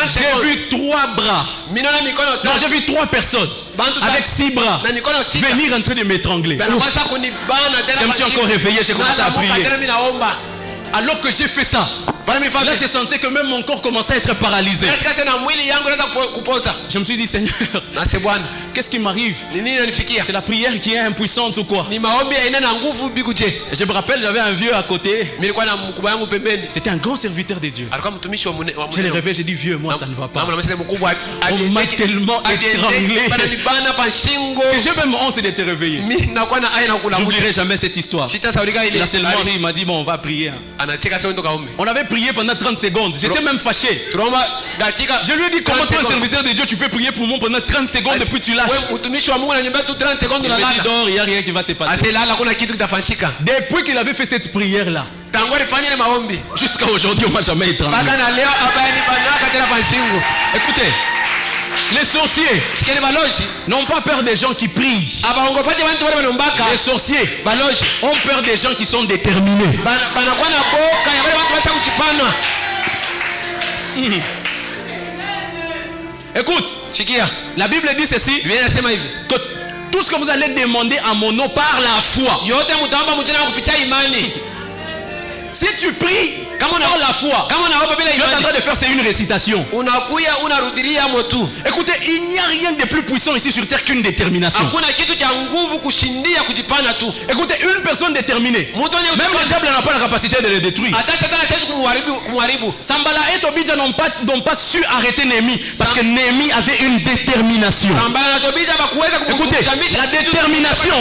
j'ai vu 3 bras. Non, j'ai vu 3 personnes avec 6 bras venir en train de m'étrangler. Je me suis encore réveillé, j'ai commencé à prier. Alors que j'ai fait ça, là je sentais que même mon corps commençait à être paralysé. Je me suis dit: Seigneur, qu'est-ce qui m'arrive? C'est la prière qui est impuissante ou quoi? Et je me rappelle, j'avais un vieux à côté. C'était un grand serviteur de Dieu. Je l'ai réveillé, j'ai dit: vieux, moi ça ne va pas. On m'a tellement étranglé que j'ai même honte de te réveiller. Je n'oublierai jamais cette histoire. La seulement il m'a dit: bon, on va prier. On avait prié prier pendant 30 secondes. J'étais même fâché. Je lui ai dit, comment toi, un serviteur de Dieu, tu peux prier pour moi pendant 30 secondes et puis tu lâches. Il me dit, dors, il n'y a rien qui va se passer. Depuis qu'il avait fait cette prière-là, jusqu'à aujourd'hui, on ne m'a jamais étranglé. Écoutez, les sorciers n'ont pas peur des gens qui prient. Les sorciers ont peur des gens qui sont déterminés. Écoute, la Bible dit ceci, que tout ce que vous allez demander à mon nom par la foi. Si tu pries sans la foi, tu es en train de faire, c'est une récitation. Écoutez, il n'y a rien de plus puissant ici sur terre qu'une détermination. Écoutez, une personne déterminée, même le diable n'a pas la capacité de le détruire. Sambala et Tobidja n'ont pas su arrêter Néhémie parce que Néhémie avait une détermination. Écoutez, la détermination,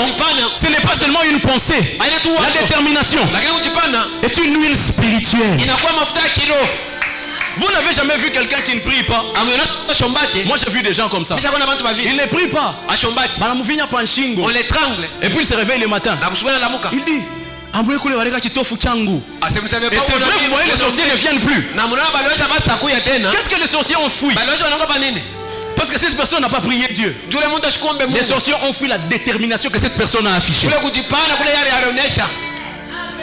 ce n'est pas seulement une pensée. La détermination est une huile spirituelle. Vous n'avez jamais vu quelqu'un qui ne prie pas? Moi j'ai vu des gens comme ça. Ils ne prient pas. On l'étrangle. Et puis il se réveille le matin. Il dit, et c'est vrai, vous voyez, les sorciers ne viennent plus. Qu'est-ce que les sorciers ont fui? Parce que cette personne n'a pas prié Dieu. Les sorciers ont fui la détermination que cette personne a affichée.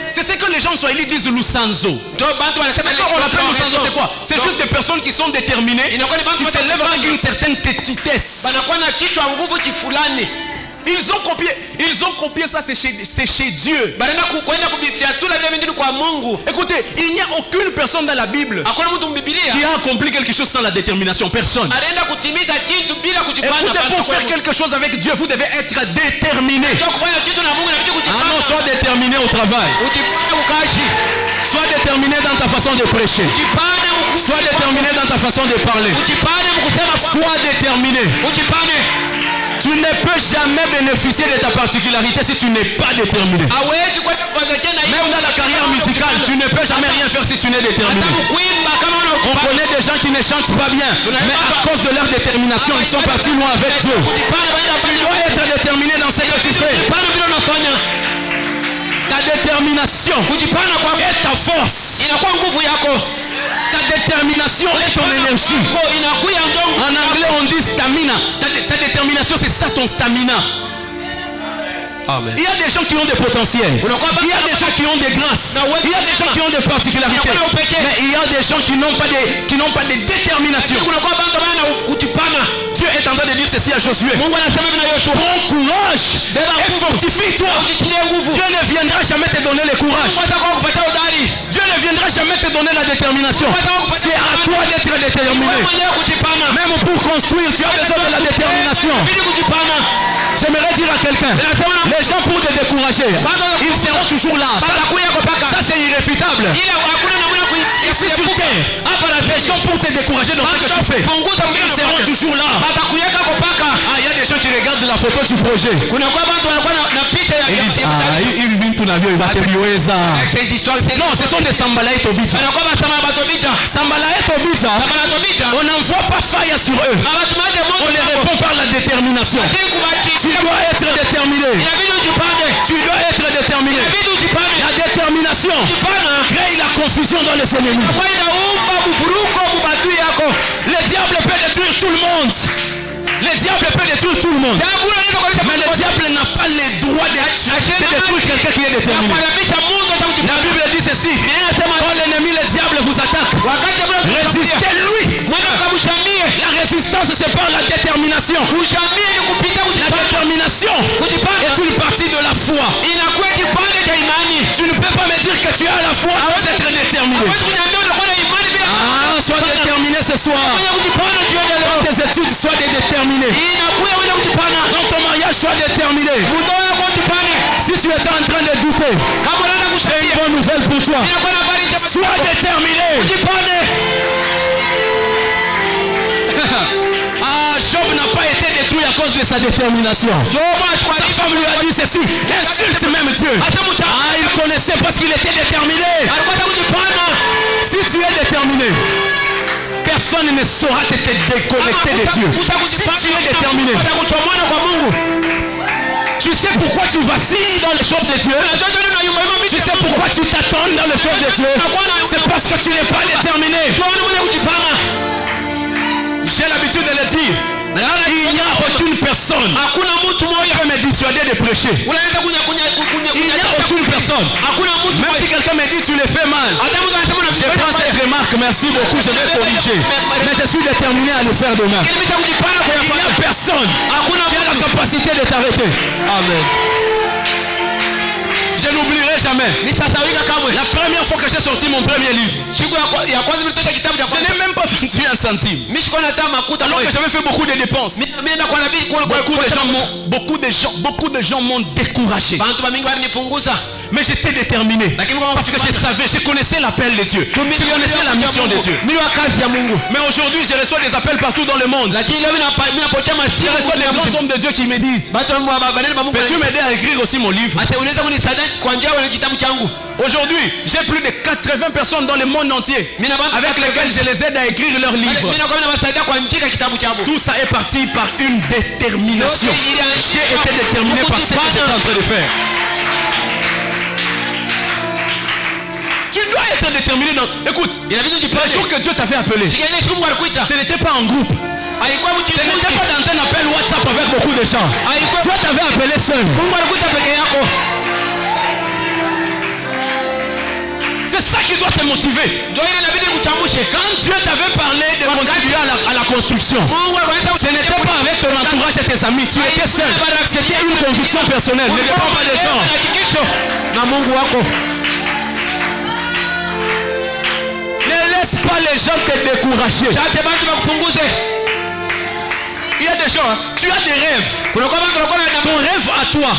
C'est ce que les gens sont, ils disent Lusanzo. C'est qu'on appelle Lusanzo, c'est quoi? C'est juste des personnes qui sont déterminées, qui se lèvent avec une certaine petitesse. Ils ont copié ça, c'est chez Dieu. Écoutez, il n'y a aucune personne dans la Bible qui a accompli quelque chose sans la détermination. Personne. Écoutez, pour faire quelque chose avec Dieu, vous devez être déterminé. Ah non, sois déterminé au travail. Sois déterminé dans ta façon de prêcher. Sois déterminé dans ta façon de parler. Sois déterminé. Tu ne peux jamais bénéficier de ta particularité si tu n'es pas déterminé. Même dans la carrière musicale, tu ne peux jamais rien faire si tu n'es déterminé. On connaît des gens qui ne chantent pas bien, mais à cause de leur détermination, ils sont partis loin avec Dieu. Tu dois être déterminé dans ce que tu fais. Ta détermination est ta force. Ta détermination est ton énergie. En anglais on dit stamina. Ta détermination, c'est ça ton stamina. Amen. Il y a des gens qui ont des potentiels. Il y a des gens qui ont des grâces. Il y a des gens qui ont des particularités. Mais il y a des gens qui n'ont pas de détermination. Dieu est en train de dire ceci à Josué. Prends courage et fortifie-toi. Dieu ne viendra jamais te donner le courage. Dieu ne viendra jamais te donner la détermination. C'est à toi d'être déterminé. Même pour construire, tu as besoin de la détermination. J'aimerais dire à quelqu'un, les gens pour te décourager, ils seront toujours là. Ça c'est irréfutable. Ici sur terre, les gens pour te décourager dans ce que tu fais, ils seront toujours là. Ah, il y a des gens qui regardent la photo du projet. Ils disent, non, ce sont des Sambala et Tobidja. Sambala et Tobidja, on n'envoie pas faille sur eux. On les répond par la détermination. Tu dois être déterminé. Tu dois être déterminé. La détermination crée la confusion dans les ennemis. Le diable peut détruire tout le monde. Le diable peut détruire tout le monde. Mais le diable n'a pas le droit de détruire quelqu'un qui est déterminé. La Bible dit ceci. Quand l'ennemi, le diable vous attaque, résistez-lui. La résistance, c'est par la détermination. La détermination est une partie de la foi. Tu ne peux pas me dire que tu as la foi avant d'être déterminé. Ah, sois déterminé ce soir. Dans tes études, sois déterminé. Dans ton mariage, sois déterminé. Si tu es en train de douter, j'ai une bonne nouvelle pour toi. Sois déterminé. Ah, Job n'a pas été détruit à cause de sa détermination. Sa femme lui a dit ceci, insulte même Dieu. Il connaissait parce qu'il était déterminé. Si tu es déterminé, personne ne saura te déconnecter de Dieu. Si tu es déterminé, tu sais pourquoi tu vacilles dans les choses de Dieu. Tu sais pourquoi tu t'attends dans les choses de Dieu. C'est parce que tu n'es pas déterminé. J'ai l'habitude de le dire. Il n'y a aucune personne qui peut me dissuader de prêcher. Il n'y a aucune personne. Même si quelqu'un me dit tu le fais mal, je prends cette remarque, merci beaucoup, je vais corriger. Mais je suis déterminé à le faire demain. Il n'y a personne qui a la capacité de t'arrêter. Amen. Je n'oublierai jamais. La première fois que j'ai sorti mon premier livre, je n'ai même pas vendu un centime. Alors que j'avais fait beaucoup de dépenses. Beaucoup de gens m'ont découragé. Mais j'étais déterminé. Parce que je connaissais l'appel de Dieu. Je connaissais la mission de Dieu. Mais aujourd'hui, je reçois des appels partout dans le monde. Je reçois des grands hommes de Dieu qui me disent, peux-tu m'aider à écrire aussi mon livre? Aujourd'hui, j'ai plus de 80 personnes dans le monde entier avec lesquelles je les aide à écrire leurs livres. Tout ça est parti par une détermination. J'ai été déterminé par ce que j'étais en train de faire. Tu dois être déterminé dans... Écoute, le jour que Dieu t'avait appelé, ce n'était pas en groupe. Ce n'était pas dans un appel WhatsApp avec beaucoup de gens. Dieu t'avait appelé seul. C'est ça qui doit te motiver. Quand Dieu t'avait parlé de contribuer à la construction, ce n'était pas avec ton entourage et tes amis. Tu étais seul. C'était une conviction personnelle. Ne dépend pas des gens. Ne laisse pas les gens te décourager. Il y a des gens, tu as des rêves. Ton rêve à toi,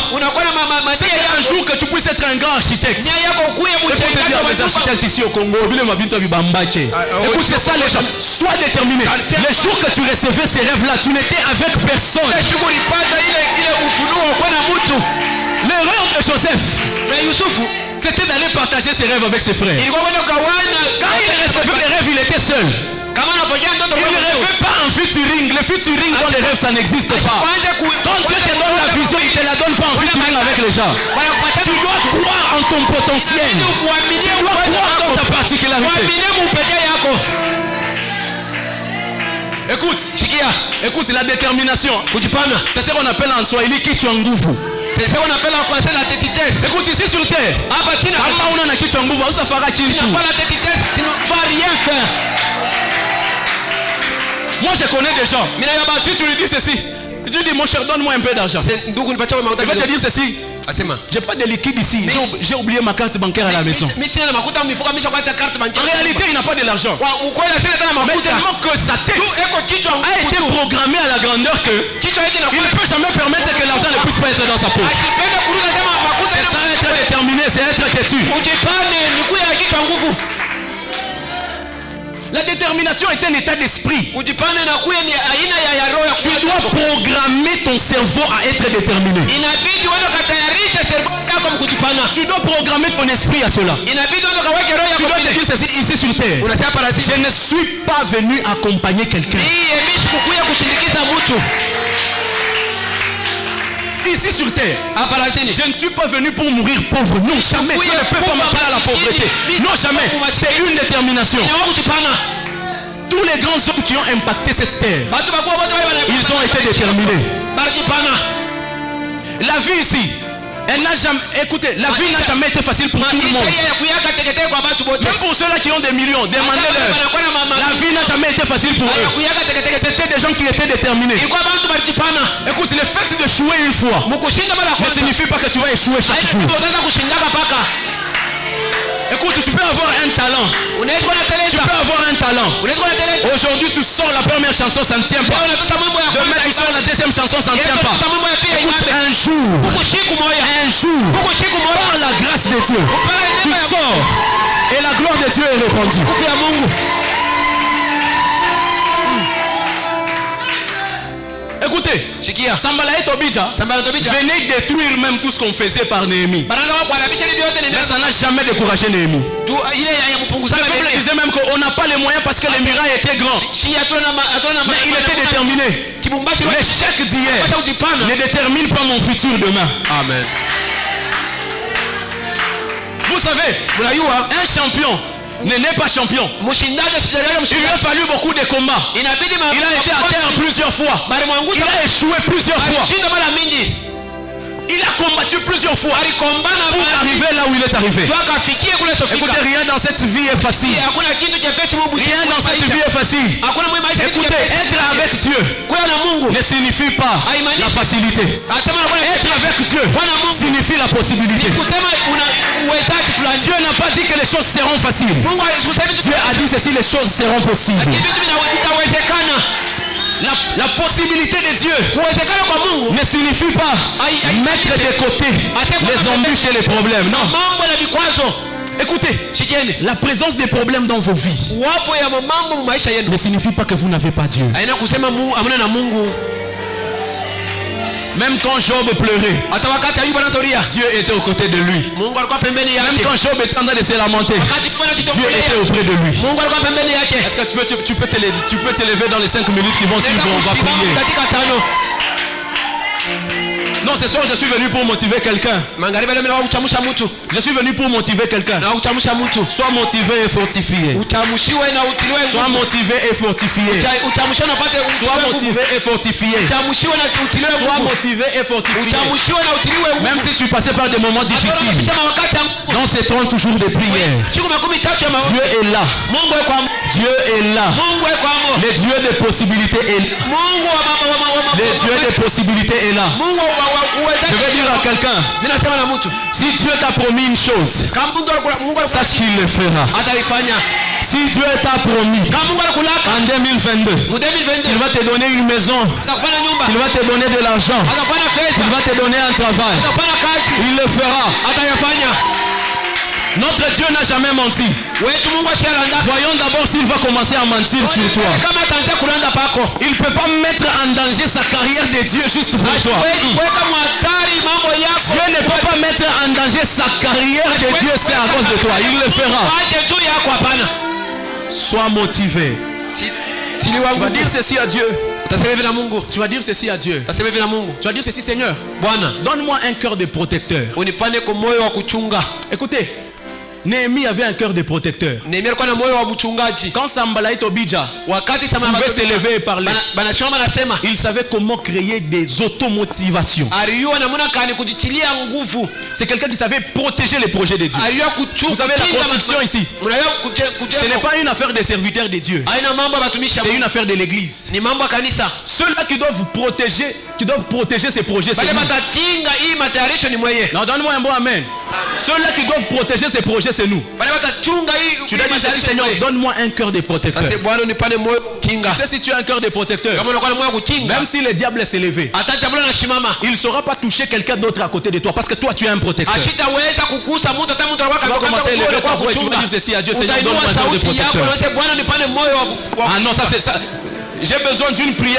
c'est un jour que tu puisses être un grand architecte. Écoute, les architectes ici au Congo, écoute, c'est ça les gens. Sois déterminé. Le jour que tu recevais ces rêves-là, tu n'étais avec personne. L'erreur de Joseph, c'était d'aller partager ses rêves avec ses frères. Quand il recevait les rêves, il était seul. Il ne rêvait pas en featuring. Le featuring dans les rêves, ça n'existe pas. Quand Dieu te donne la vision, il ne te la donne pas en featuring avec les gens. Tu dois croire en ton potentiel. Tu dois croire dans ta particularité. Écoute, la détermination. C'est ce qu'on appelle en Swahili kichwa nguvu. C'est ce qu'on appelle en français la tétitesse. Écoute, ici sur terre, kama una na kichwa nguvu, hautafanya kitu. Tu n'as pas la tétitesse, tu ne vas rien faire. Moi je connais des gens. Si tu lui dis ceci, tu dis mon cher, donne-moi un peu d'argent. Il va te dire ceci. J'ai pas de liquide ici. J'ai oublié ma carte bancaire à la maison. En réalité, il n'a pas de l'argent. Mais tellement que sa tête a été programmée à la grandeur que il ne peut jamais permettre que l'argent ne puisse pas être dans sa poche. C'est ça être déterminé, c'est être têtu. La détermination est un état d'esprit. Tu dois programmer ton cerveau à être déterminé. Tu dois programmer ton esprit à cela. Tu dois te dire ceci ici sur terre. Je ne suis pas venu accompagner quelqu'un. Ici sur terre, je ne suis pas venu pour mourir pauvre. Non, jamais. Tu ne peux pas m'appeler à la pauvreté. Non, jamais. C'est une détermination. Tous les grands hommes qui ont impacté cette terre, ils ont été déterminés. La vie ici, elle n'a jamais, écoutez, la vie n'a jamais été facile pour tout le monde. Même pour ceux-là qui ont des millions, demandez-leur. La vie n'a jamais été facile pour eux. C'était des gens qui étaient déterminés. Écoute, le fait d'échouer une fois ne signifie pas que tu vas échouer chaque jour. Écoute, tu peux avoir un talent. Tu peux avoir un talent. Aujourd'hui, tu sors la première chanson, ça ne tient pas. Demain, tu sors la deuxième chanson, ça ne tient pas. Écoute, un jour, par la grâce de Dieu, tu sors et la gloire de Dieu est répandue. Écoute, Écoutez, Sanballat et Tobija venaient détruire même tout ce qu'on faisait par Néhémie. Mais ça n'a jamais découragé Néhémie. Le peuple disait même qu'on n'a pas les moyens parce que les murailles étaient grands. Mais il était déterminé. L'échec d'hier ne détermine pas mon futur demain. Amen. Vous savez, un champion n'est pas champion. Il lui a fallu beaucoup de combats. Il a été à terre plusieurs fois. Il a échoué plusieurs fois. Il a combattu plusieurs fois pour arriver là où il est arrivé. Écoutez, rien dans cette vie est facile. Rien dans cette vie est facile. Écoutez, être avec Dieu ne signifie pas la facilité. Être avec Dieu signifie la possibilité. Dieu n'a pas dit que les choses seront faciles. Dieu a dit ceci, les choses seront possibles. La possibilité de Dieu ne signifie pas mettre de côté les embûches et les problèmes. Non. Écoutez, la présence des problèmes dans vos vies ne signifie pas que vous n'avez pas Dieu. Même quand Job pleurait, Dieu était aux côtés de lui. Même quand Job était en train de se lamenter, Dieu était auprès de lui. Est-ce que tu peux te lever dans les 5 minutes qui vont suivre? On va prier. Non, ce soir je suis venu pour motiver quelqu'un. Je suis venu pour motiver quelqu'un. Sois motivé et fortifié. Sois motivé et fortifié. Sois motivé et fortifié. Sois motivé et fortifié. Même si tu passais par des moments difficiles, dans ces temps toujours de prière, Dieu est là. Dieu est là. Le Dieu des possibilités est là. Le Dieu des possibilités est là. Je vais dire à quelqu'un, si Dieu t'a promis une chose, sache qu'il le fera. Si Dieu t'a promis en 2022, il va te donner une maison, il va te donner de l'argent, il va te donner un travail, il le fera. Notre Dieu n'a jamais menti. Voyons d'abord s'il va commencer à mentir sur toi. Il ne peut pas mettre en danger sa carrière de Dieu juste pour toi. Dieu ne peut pas mettre en danger sa carrière de Dieu, c'est à cause de toi. Il le fera. Sois motivé. Tu vas dire ceci à Dieu. Tu vas dire ceci à Dieu. Tu vas dire ceci, Seigneur, donne-moi un cœur de protecteur. Écoutez, Néhémie avait un cœur de protecteur. Quand Sanballat et Tobija pouvaient s'élever et parler, il savait comment créer des automotivations. C'est quelqu'un qui savait protéger les projets de Dieu. Vous avez la protection ici. Ce n'est pas une affaire des serviteurs de Dieu. C'est une affaire de l'église. Ceux-là qui doivent protéger ces projets, c'est nous. Non, donne-moi un bon amen. Ceux-là qui doivent protéger ces projets, c'est nous. Tu dois dire ceci, Seigneur, donne-moi un cœur de protecteur. Tu sais, si tu as un cœur de protecteur, même si le diable s'est levé, il ne saura pas toucher quelqu'un d'autre à côté de toi, parce que toi tu es un protecteur. Tu vas commencer à élever ta voix et tu vas dire ceci à Dieu, Seigneur, donne-moi un cœur de protecteur. Ah non, ça c'est ça. J'ai besoin d'une prière.